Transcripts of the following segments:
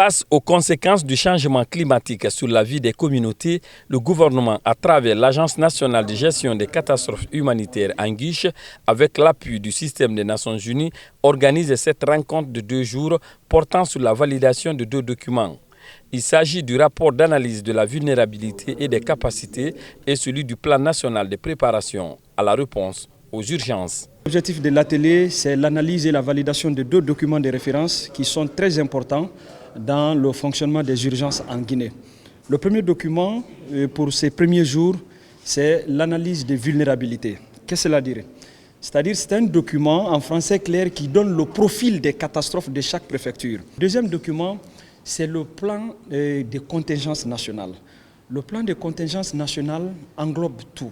Face aux conséquences du changement climatique sur la vie des communautés, le gouvernement, à travers l'Agence nationale de gestion des catastrophes humanitaires ANGICH, avec l'appui du système des Nations Unies, organise cette rencontre de 2 jours portant sur la validation de 2 documents. Il s'agit du rapport d'analyse de la vulnérabilité et des capacités et celui du plan national de préparation à la réponse aux urgences. L'objectif de l'atelier, c'est l'analyse et la validation de 2 documents de référence qui sont très importants dans le fonctionnement des urgences en Guinée. Le premier document, pour ces premiers jours, c'est l'analyse des vulnérabilités. Qu'est-ce que cela dirait? C'est-à-dire c'est un document en français clair qui donne le profil des catastrophes de chaque préfecture. Le deuxième document, c'est le plan des contingences nationales. Le plan de contingences nationales englobe tout.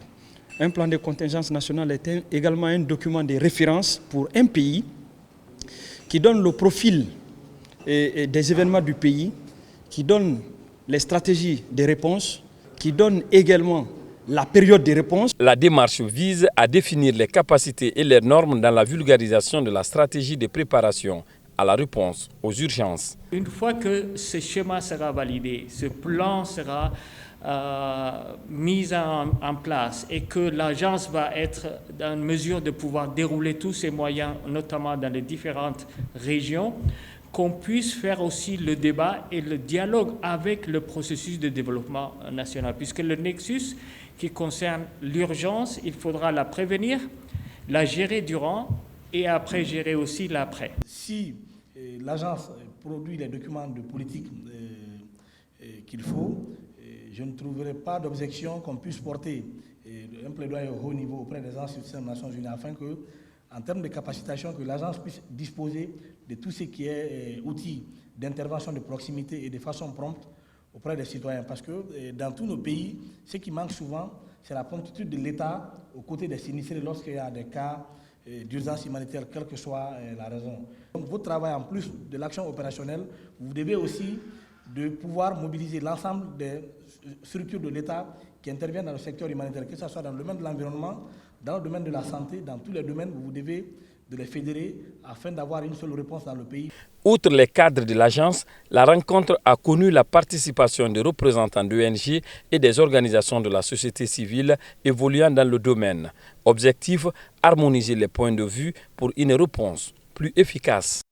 Un plan de contingence nationale est également un document de référence pour un pays qui donne le profil des événements du pays, qui donne les stratégies de réponse, qui donne également la période de réponse. La démarche vise à définir les capacités et les normes dans la vulgarisation de la stratégie de préparation à la réponse aux urgences. Une fois que ce schéma sera validé, ce plan sera mise en place et que l'agence va être en mesure de pouvoir dérouler tous ses moyens, notamment dans les différentes régions, qu'on puisse faire aussi le débat et le dialogue avec le processus de développement national. Puisque le nexus qui concerne l'urgence, il faudra la prévenir, la gérer durant et après gérer aussi l'après. Si l'agence produit les documents de politique qu'il faut, je ne trouverai pas d'objection qu'on puisse porter un plaidoyer au haut niveau auprès des institutions des Nations Unies afin que, en termes de capacitation, que l'agence puisse disposer de tout ce qui est outils d'intervention de proximité et de façon prompte auprès des citoyens. Parce que dans tous nos pays, ce qui manque souvent, c'est la promptitude de l'État aux côtés des sinistrés lorsqu'il y a des cas d'urgence humanitaire, quelle que soit la raison. Donc votre travail, en plus de l'action opérationnelle, vous devez aussi de pouvoir mobiliser l'ensemble des structures de l'État qui interviennent dans le secteur humanitaire, que ce soit dans le domaine de l'environnement, dans le domaine de la santé, dans tous les domaines, vous devez de les fédérer afin d'avoir une seule réponse dans le pays. Outre les cadres de l'agence, la rencontre a connu la participation de représentants d'ONG et des organisations de la société civile évoluant dans le domaine. Objectif, harmoniser les points de vue pour une réponse plus efficace.